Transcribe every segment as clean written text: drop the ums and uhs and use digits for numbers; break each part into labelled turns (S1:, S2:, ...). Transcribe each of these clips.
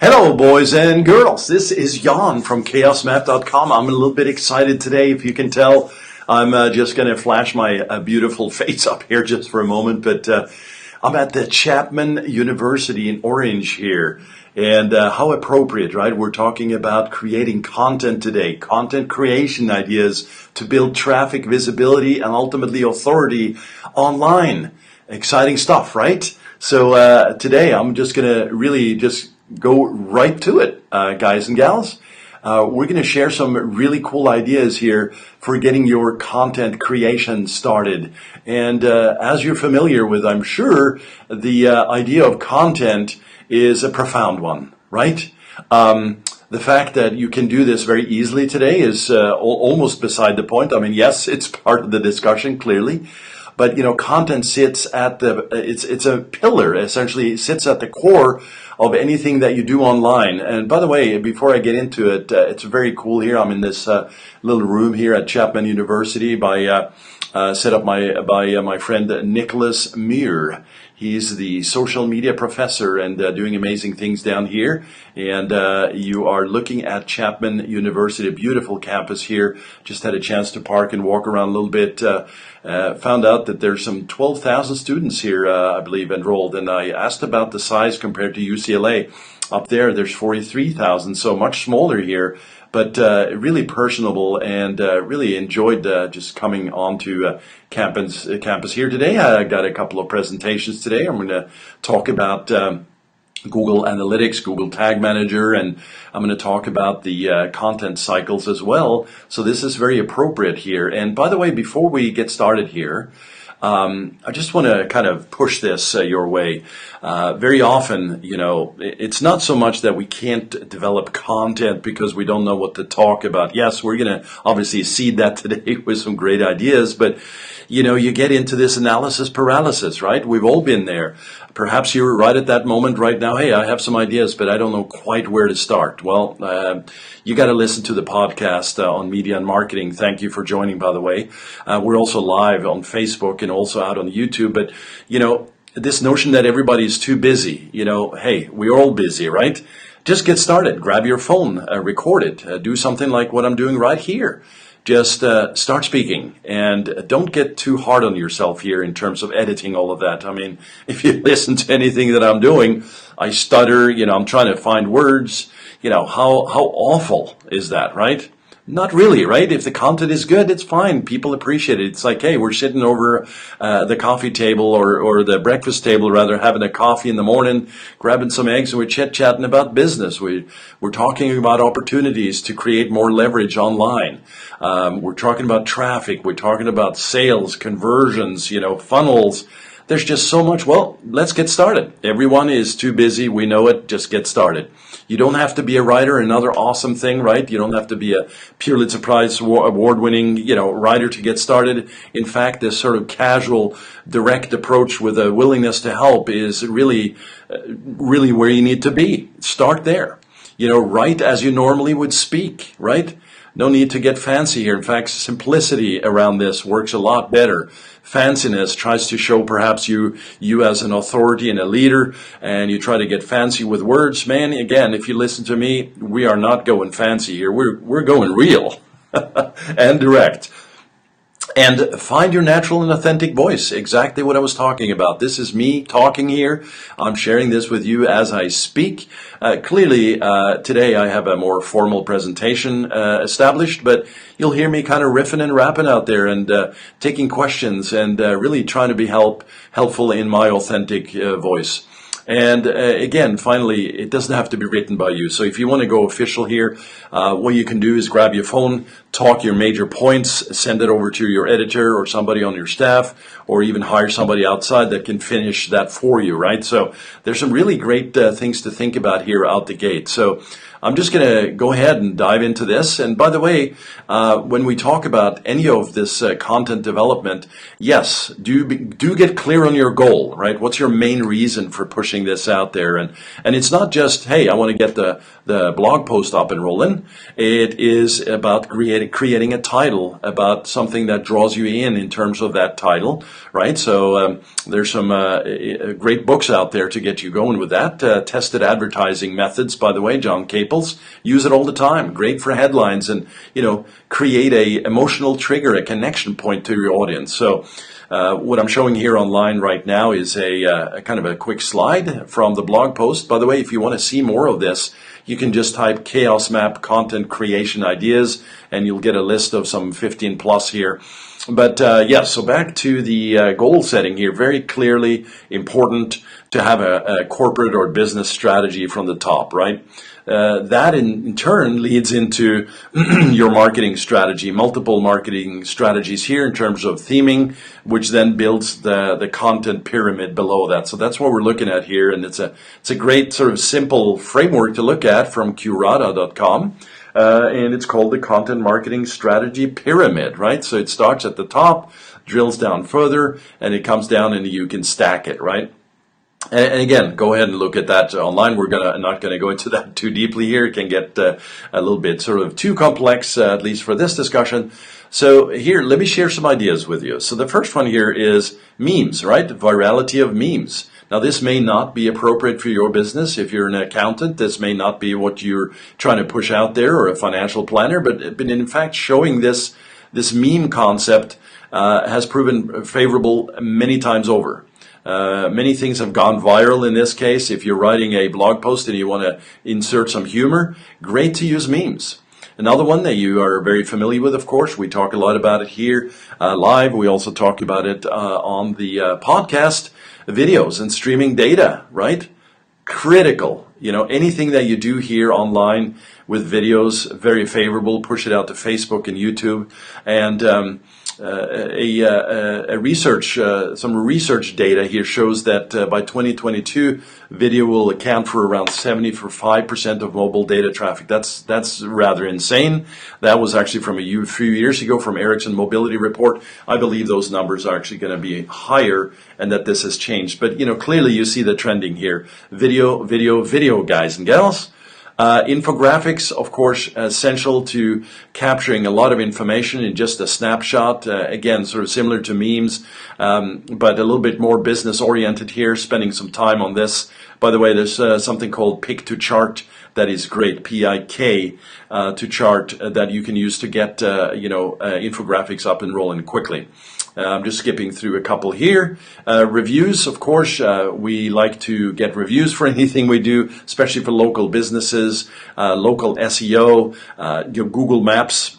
S1: Hello, boys and girls. This is Jon from chaosmap.com. I'm a little bit excited today. If you can tell, I'm just going to flash my beautiful face up here just for a moment. But I'm at the Chapman University in Orange here. And how appropriate, right? We're talking about creating content today, content creation ideas to build traffic, visibility, and ultimately authority online. Exciting stuff, right? So today I'm just going to really just go right to it, guys and gals. We're going to share some really cool ideas here for getting your content creation started. And as you're familiar with, I'm sure, the idea of content is a profound one, right? The fact that you can do this very easily today is almost beside the point. I mean, yes, it's part of the discussion, clearly. But, you know, content sits at it's a pillar, essentially. It sits at the core of anything that you do online. And by the way, before I get into it, it's very cool here. I'm in this little room here at Chapman University set up by my friend Nicholas Muir. He's the social media professor and doing amazing things down here. And you are looking at Chapman University, a beautiful campus here. Just had a chance to park and walk around a little bit. Found out that there's some 12,000 students here, I believe, enrolled. And I asked about the size compared to UCLA. Up there's 43,000, so much smaller here. But really personable, and really enjoyed just coming onto campus here today. I got a couple of presentations today. I'm going to talk about Google Analytics, Google Tag Manager, and I'm going to talk about the content cycles as well. So this is very appropriate here. And by the way, before we get started here, I just want to kind of push this your way. Very often, you know, it's not so much that we can't develop content because we don't know what to talk about. Yes, we're going to obviously seed that today with some great ideas, but you know, you get into this analysis paralysis, right? We've all been there. Perhaps you're right at that moment right now. Hey, I have some ideas, but I don't know quite where to start. Well, you got to listen to the podcast on media and marketing. Thank you for joining, by the way. We're also live on Facebook and also out on YouTube. But, you know, this notion that everybody is too busy, you know, hey, we're all busy, right? Just get started. Grab your phone, record it, do something like what I'm doing right here. Just start speaking, and don't get too hard on yourself here in terms of editing all of that. I mean, if you listen to anything that I'm doing, I stutter, you know, I'm trying to find words. You know, how awful is that, right? Not really, right? If the content is good, it's fine. People appreciate it. It's like, hey, we're sitting over the coffee table or the breakfast table, rather, having a coffee in the morning, grabbing some eggs, and we're chit-chatting about business. We're talking about opportunities to create more leverage online. We're talking about traffic. We're talking about sales, conversions, you know, funnels. There's just so much. Well, let's get started. Everyone is too busy. We know it. Just get started. You don't have to be a writer. Another awesome thing, right? You don't have to be a Pulitzer Prize award-winning, you know, writer to get started. In fact, this sort of casual, direct approach with a willingness to help is really where you need to be. Start there. You know, write as you normally would speak, right? No need to get fancy here. In fact, simplicity around this works a lot better. Fanciness tries to show perhaps you as an authority and a leader, and you try to get fancy with words. Man, again, if you listen to me, we are not going fancy here. We're going real and direct. And find your natural and authentic voice. Exactly what I was talking about. This is me talking here. I'm sharing this with you as I speak. Clearly, today I have a more formal presentation established, but you'll hear me kind of riffing and rapping out there and taking questions and really trying to be helpful in my authentic voice. And again, finally, it doesn't have to be written by you. So if you want to go official here, what you can do is grab your phone, talk your major points, send it over to your editor or somebody on your staff, or even hire somebody outside that can finish that for you, right? So there's some really great things to think about here out the gate. So I'm just going to go ahead and dive into this. And by the way, when we talk about any of this content development, yes, do get clear on your goal, right? What's your main reason for pushing pushing this out there. And it's not just, hey, I want to get the blog post up and rolling. It is about creating a title, about something that draws you in terms of that title, right? So there's some great books out there to get you going with that. Tested advertising methods, by the way, John Caples, use it all the time. Great for headlines and, create a emotional trigger, a connection point to your audience. So what I'm showing here online right now is a kind of a quick slide from the blog post. By the way, if you want to see more of this, you can just type Chaos Map content creation ideas and you'll get a list of some 15 plus here. But so back to the goal setting here. Very clearly important to have a corporate or business strategy from the top, right? That in turn leads into your marketing strategy, multiple marketing strategies here in terms of theming, which then builds the content pyramid below that. So that's what we're looking at here, and it's a great sort of simple framework to look at from Curata.com. And it's called the Content Marketing Strategy Pyramid, right? So it starts at the top, drills down further, and it comes down and you can stack it, right? And again, go ahead and look at that online. We're not gonna go into that too deeply here. It can get a little bit sort of too complex, at least for this discussion. So here, let me share some ideas with you. So the first one here is memes, right? Virality of memes. Now, this may not be appropriate for your business. If you're an accountant, this may not be what you're trying to push out there, or a financial planner, but in fact, showing this meme concept has proven favorable many times over. Many things have gone viral in this case. If you're writing a blog post and you want to insert some humor, great to use memes. Another one that you are very familiar with, of course, we talk a lot about it here live. We also talk about it on the podcast, videos and streaming data, right? Critical. Anything that you do here online with videos, very favorable. Push it out to Facebook and YouTube. And some research data here shows that by 2022, video will account for around 75% of mobile data traffic. That's rather insane. That was actually from a few years ago from Ericsson Mobility Report. I believe those numbers are actually going to be higher, and that this has changed. But clearly you see the trending here. Video, guys and gals. Infographics, of course, essential to capturing a lot of information in just a snapshot. Again, sort of similar to memes, but a little bit more business oriented here, spending some time on this. By the way, there's something called Pick to Chart that is great, PIK to chart, that you can use to get infographics up and rolling quickly. I'm just skipping through a couple here. Reviews, of course, we like to get reviews for anything we do, especially for local businesses, local SEO, Google Maps.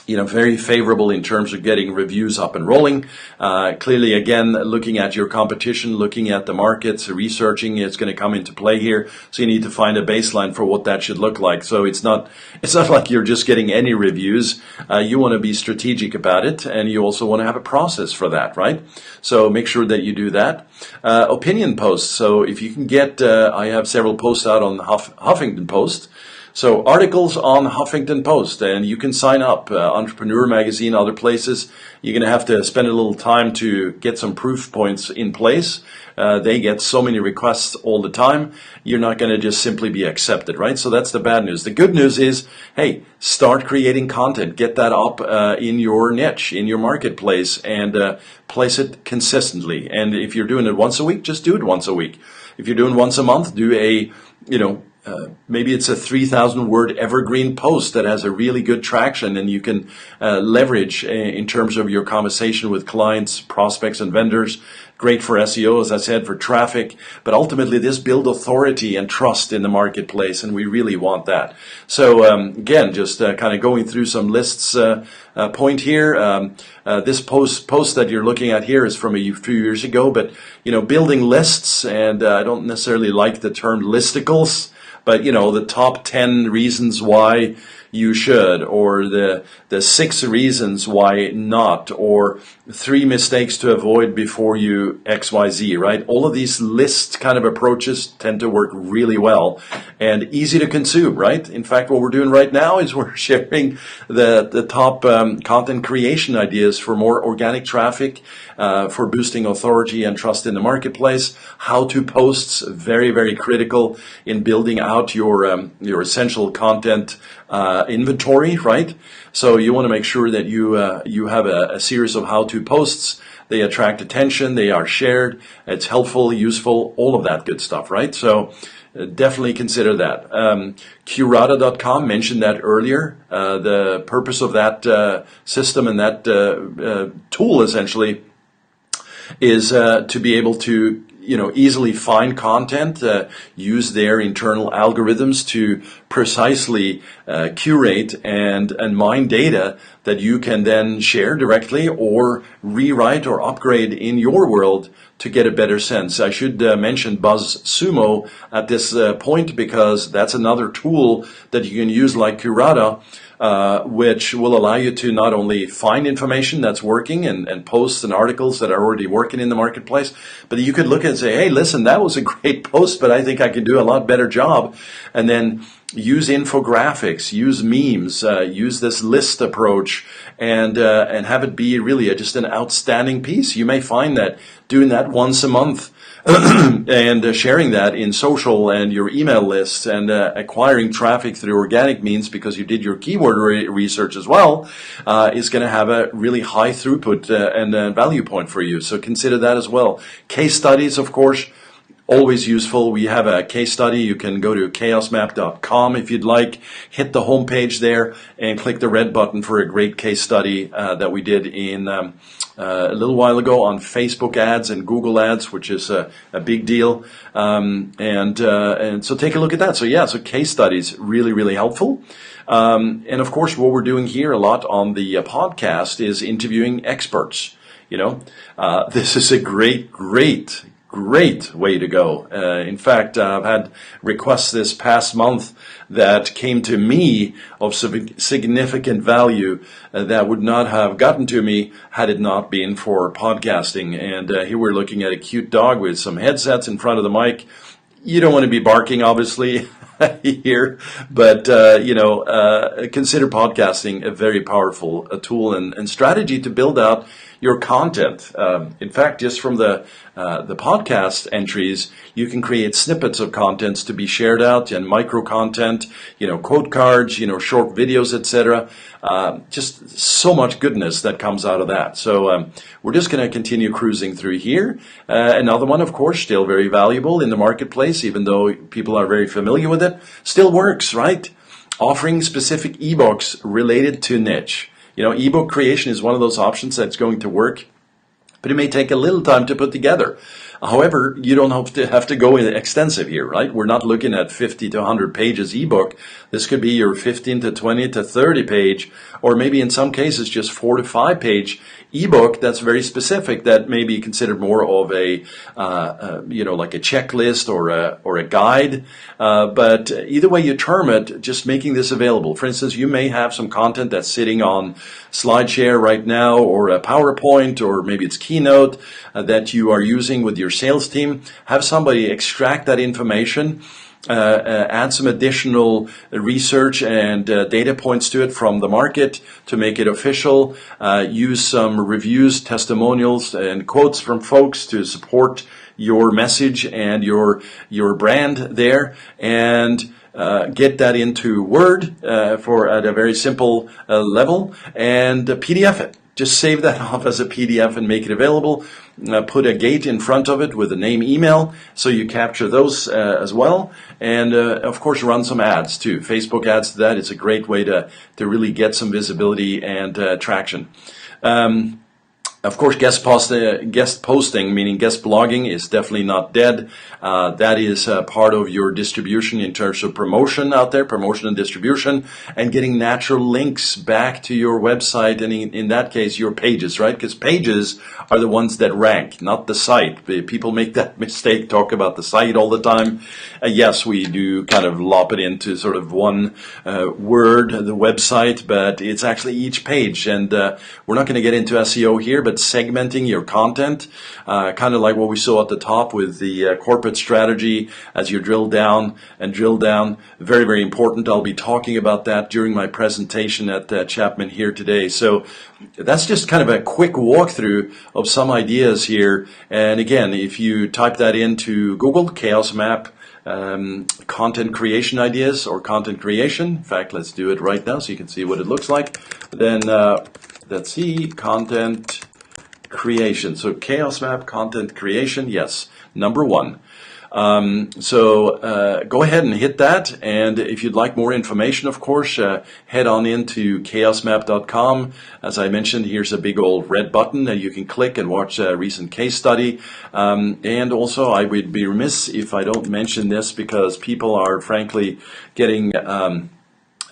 S1: Very favorable in terms of getting reviews up and rolling. Clearly, again, looking at your competition, looking at the markets, researching, it's going to come into play here. So you need to find a baseline for what that should look like. So it's not like you're just getting any reviews. You want to be strategic about it, and you also want to have a process for that, right? So make sure that you do that. Opinion posts. So if you can get, I have several posts out on Huffington Post. So articles on Huffington Post, and you can sign up, Entrepreneur Magazine, other places. You're going to have to spend a little time to get some proof points in place. They get so many requests all the time. You're not going to just simply be accepted, right? So that's the bad news. The good news is, hey, start creating content. Get that up in your niche, in your marketplace, and place it consistently. And if you're doing it once a week, just do it once a week. If you're doing once a month, do a, maybe it's a 3,000 word evergreen post that has a really good traction, and you can leverage in terms of your conversation with clients, prospects, and vendors. Great for SEO, as I said, for traffic, but ultimately this builds authority and trust in the marketplace, and we really want that. So again, just kind of going through some lists point here. This post that you're looking at here is from a few years ago, but building lists, and I don't necessarily like the term listicles. but the top 10 reasons why you should, or the 6 reasons why not, or 3 mistakes to avoid before you XYZ, right? All of these list kind of approaches tend to work really well and easy to consume, right? In fact, what we're doing right now is we're sharing the top content creation ideas for more organic traffic, for boosting authority and trust in the marketplace. How-to posts, very, very critical in building out your essential content inventory, right? So you want to make sure that you have a series of how-to posts. They attract attention, they are shared, it's helpful, useful, all of that good stuff, right? So definitely consider that. Curata.com, mentioned that earlier. The purpose of that system and that tool essentially is to be able to easily find content, use their internal algorithms to precisely curate and mine data that you can then share directly or rewrite or upgrade in your world to get a better sense. I should mention BuzzSumo at this point, because that's another tool that you can use like Curata, which will allow you to not only find information that's working and posts and articles that are already working in the marketplace, but you could look and say, hey, listen, that was a great post, but I think I could do a lot better job. And then use infographics, use memes, use this list approach, and have it be really just an outstanding piece. You may find that doing that once a month and sharing that in social and your email lists and acquiring traffic through organic means because you did your keyword research as well is going to have a really high throughput and value point for you. So consider that as well. Case studies, of course, always useful. We have a case study. You can go to chaosmap.com if you'd like. Hit the homepage there and click the red button for a great case study that we did in a little while ago on Facebook ads and Google ads, which is a big deal. And so take a look at that. So case studies, really, really helpful. And of course, what we're doing here a lot on the podcast is interviewing experts. This is a great way to go. In fact, I've had requests this past month that came to me of significant value that would not have gotten to me had it not been for podcasting. And here we're looking at a cute dog with some headsets in front of the mic. You don't want to be barking, obviously, here, but consider podcasting a very powerful tool and strategy to build out your content. In fact, just from the podcast entries, you can create snippets of contents to be shared out and micro content, quote cards, short videos, etc. Just so much goodness that comes out of that. So we're just going to continue cruising through here. Another one, of course, still very valuable in the marketplace, even though people are very familiar with it, still works, right? Offering specific ebooks related to niche. Ebook creation is one of those options that's going to work, but it may take a little time to put together. However, you don't have to go in extensive here, right? We're not looking at 50 to 100 pages ebook. This could be your 15 to 20 to 30 page, or maybe in some cases just 4 to 5 page ebook that's very specific, that may be considered more of a like a checklist or a guide. But either way you term it, just making this available. For instance, you may have some content that's sitting on SlideShare right now, or a PowerPoint, or maybe it's Keynote that you are using with your sales team. Have somebody extract that information, add some additional research and data points to it from the market to make it official. Use some reviews, testimonials, and quotes from folks to support your message and your brand there, and get that into Word at a very simple level, and PDF it. Just save that off as a PDF and make it available. Put a gate in front of it with a name, email, so you capture those as well. And of course, run some ads too. Facebook ads to that is a great way to really get some visibility and traction. Of course, guest posting, meaning guest blogging, is definitely not dead. That is part of your distribution in terms of promotion out there, promotion and distribution, and getting natural links back to your website, and in that case, your pages, right? Because pages are the ones that rank, not the site. People make that mistake, talk about the site all the time. Yes, we do kind of lop it into sort of one word, the website, but it's actually each page. And we're not going to get into SEO here, but segmenting your content, kind of like what we saw at the top with the corporate strategy, as you drill down and drill down, very, very important. I'll be talking about that during my presentation at Chapman here today. So that's just kind of a quick walkthrough of some ideas here. And again, if you type that into Google, Chaos Map, content creation ideas or content creation. In fact, let's do it right now so you can see what it looks like. Then let's see, content creation. So Chaos Map, content creation, yes, number one. So go ahead and hit that, and if you'd like more information, of course, head on into chaosmap.com. As I mentioned, here's a big old red button that you can click and watch a recent case study. And also, I would be remiss if I don't mention this, because people are frankly getting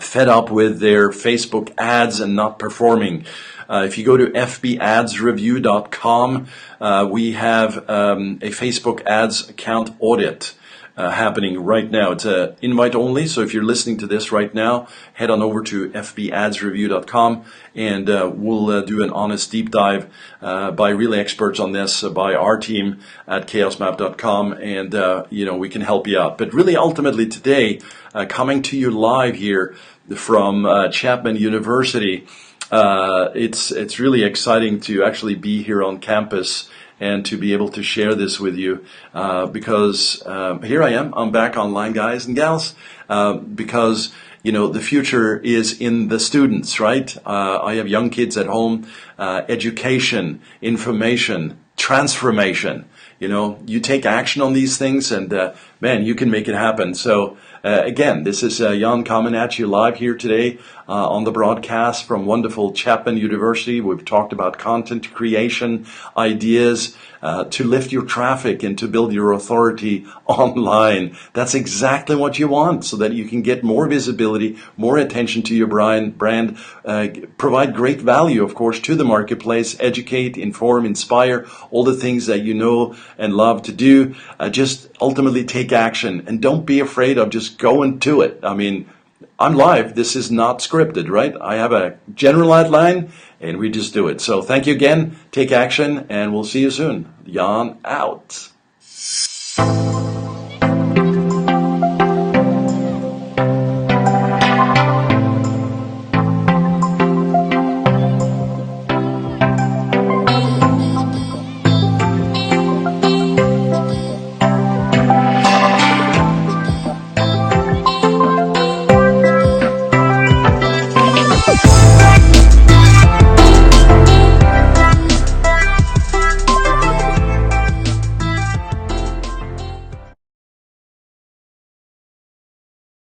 S1: fed up with their Facebook ads and not performing. If you go to fbadsreview.com, we have a Facebook ads account audit happening right now. It's invite only, so if you're listening to this right now, head on over to fbadsreview.com, and we'll do an honest deep dive by really experts on this, by our team at chaosmap.com, and we can help you out. But really, ultimately today, coming to you live here from Chapman University, it's really exciting to actually be here on campus and to be able to share this with you, because here I am. I'm back online, guys and gals, because the future is in the students, right? I have young kids at home. Education, information, transformation. You take action on these things, and man, you can make it happen. So again, this is Jan coming at you live here today on the broadcast from wonderful Chapman University. We've talked about content creation ideas to lift your traffic and to build your authority online. That's exactly what you want, so that you can get more visibility, more attention to your brand, provide great value, of course, to the marketplace, educate, inform, inspire, all the things that you know and love to do. Just ultimately take action, and don't be afraid of just going to it. I mean, I'm live. This is not scripted, right? I have a general outline, and we just do it. So thank you again. Take action, and we'll see you soon. Jan out.